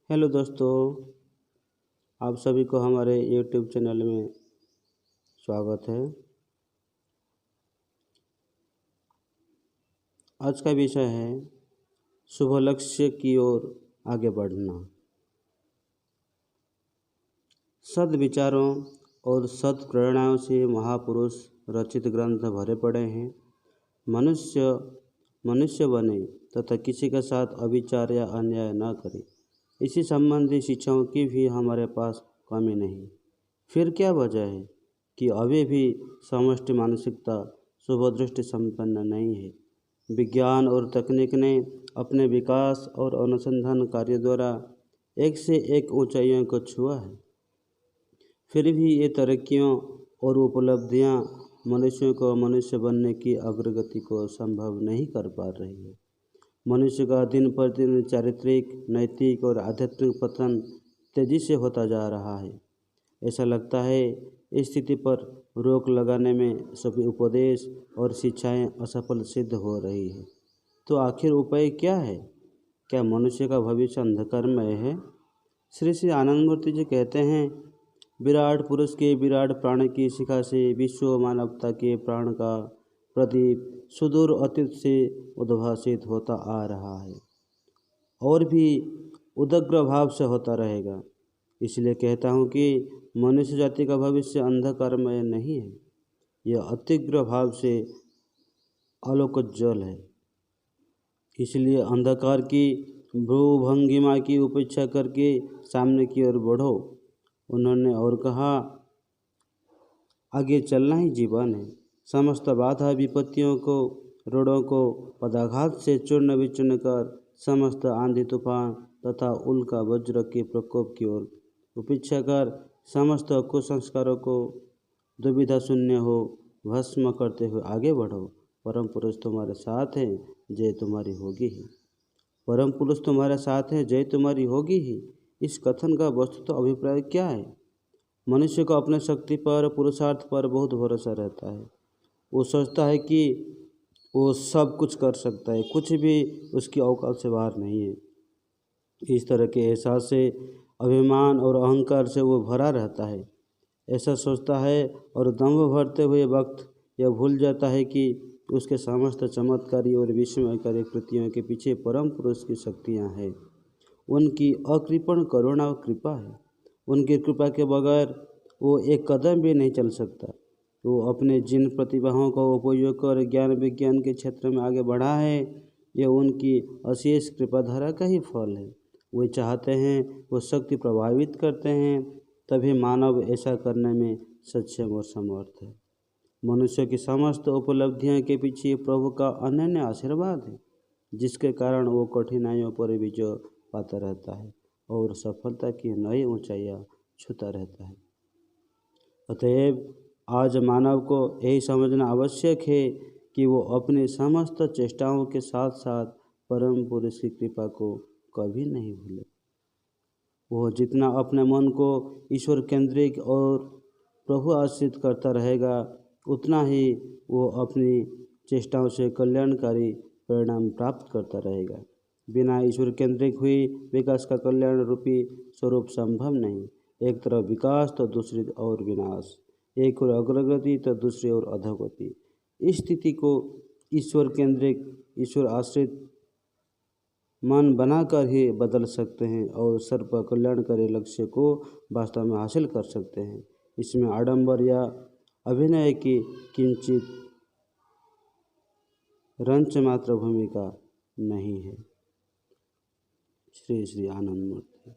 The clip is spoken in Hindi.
हेलो दोस्तों, आप सभी को हमारे यूट्यूब चैनल में स्वागत है। आज का विषय है शुभ लक्ष्य की ओर आगे बढ़ना। सद विचारों और सद प्रेरणाओं से महापुरुष रचित ग्रंथ भरे पड़े हैं। मनुष्य मनुष्य बने तथा किसी के साथ अविचार या अन्याय न करे, इसी संबंधी शिक्षाओं की भी हमारे पास कमी नहीं। फिर क्या वजह है कि अभी भी समष्टि मानसिकता शुभदृष्टि संपन्न नहीं है। विज्ञान और तकनीक ने अपने विकास और अनुसंधान कार्य द्वारा एक से एक ऊंचाइयों को छुआ है। फिर भी ये तरक्कियों और उपलब्धियां मनुष्यों को मनुष्य बनने की अग्रगति को संभव नहीं कर पा रही है। मनुष्य का दिन पर दिन चारित्रिक, नैतिक और आध्यात्मिक पतन तेजी से होता जा रहा है। ऐसा लगता है इस स्थिति पर रोक लगाने में सभी उपदेश और शिक्षाएं असफल सिद्ध हो रही है। तो आखिर उपाय क्या है? क्या मनुष्य का भविष्य अंधकारमय है? श्री श्री आनंद मूर्ति जी कहते हैं, विराट पुरुष के विराट प्राण की शिखा से विश्व मानवता के प्राण का प्रदीप सुदूर अतीत से उद्भासित होता आ रहा है और भी उदग्र भाव से होता रहेगा। इसलिए कहता हूँ कि मनुष्य जाति का भविष्य अंधकारमय नहीं है, यह अतिग्र भाव से आलोकोज्ज्वल है। इसलिए अंधकार की भ्रूभंगिमा की उपेक्षा करके सामने की ओर बढ़ो। उन्होंने और कहा, आगे चलना ही जीवन है। समस्त बाधा विपत्तियों को, रोड़ों को पदाघात से चूर्ण विचूर्ण कर समस्त आंधी तूफान तथा उल्का वज्र के प्रकोप की ओर उपेक्षा कर समस्त कुसंस्कारों को दुविधा शून्य हो भस्म करते हुए आगे बढ़ो। परम पुरुष तुम्हारे साथ है, जय तुम्हारी होगी ही। परम पुरुष तुम्हारे साथ है, जय तुम्हारी होगी ही। इस कथन का वस्तुतः अभिप्राय क्या है? मनुष्य को अपने शक्ति पर, पुरुषार्थ पर बहुत भरोसा रहता है। वो सोचता है कि वो सब कुछ कर सकता है, कुछ भी उसकी औकात से बाहर नहीं है। इस तरह के एहसास से, अभिमान और अहंकार से वो भरा रहता है। ऐसा सोचता है और दंभ भरते हुए वक्त यह भूल जाता है कि उसके समस्त चमत्कारी और विस्मयकारी कृतियों के पीछे परम पुरुष की शक्तियाँ हैं। उनकी अकृपण करुणा और कृपा है। उनकी कृपा के बगैर वो एक कदम भी नहीं चल सकता। वो अपने जिन प्रतिभाओं का उपयोग कर ज्ञान विज्ञान के क्षेत्र में आगे बढ़ा है, यह उनकी अशेष कृपाधारा का ही फल है। वे चाहते हैं, वो शक्ति प्रभावित करते हैं, तभी मानव ऐसा करने में सक्षम और समर्थ है। मनुष्य की समस्त उपलब्धियों के पीछे प्रभु का अनन्य आशीर्वाद है, जिसके कारण वो कठिनाइयों पर विजय पाता रहता है और सफलता की नई ऊंचाइयां छूता रहता है। अतएव आज मानव को यही समझना आवश्यक है कि वो अपनी समस्त चेष्टाओं के साथ साथ परम पुरुष की कृपा को कभी नहीं भूले। वो जितना अपने मन को ईश्वर केंद्रित और प्रभु आश्रित करता रहेगा, उतना ही वो अपनी चेष्टाओं से कल्याणकारी परिणाम प्राप्त करता रहेगा। बिना ईश्वर केंद्रित हुई विकास का कल्याण रूपी स्वरूप संभव नहीं। एक तरफ विकास तो दूसरी ओर विनाश, एक ओर अग्रगति तो दूसरी ओर अधोगति। इस स्थिति को ईश्वर केंद्रित, ईश्वर आश्रित मन बनाकर ही बदल सकते हैं और सर्व कल्याणकारी लक्ष्य को वास्तव में हासिल कर सकते हैं। इसमें आडंबर या अभिनय की किंचित रंच मात्र भूमिका नहीं है। श्री श्री आनंद मूर्ति।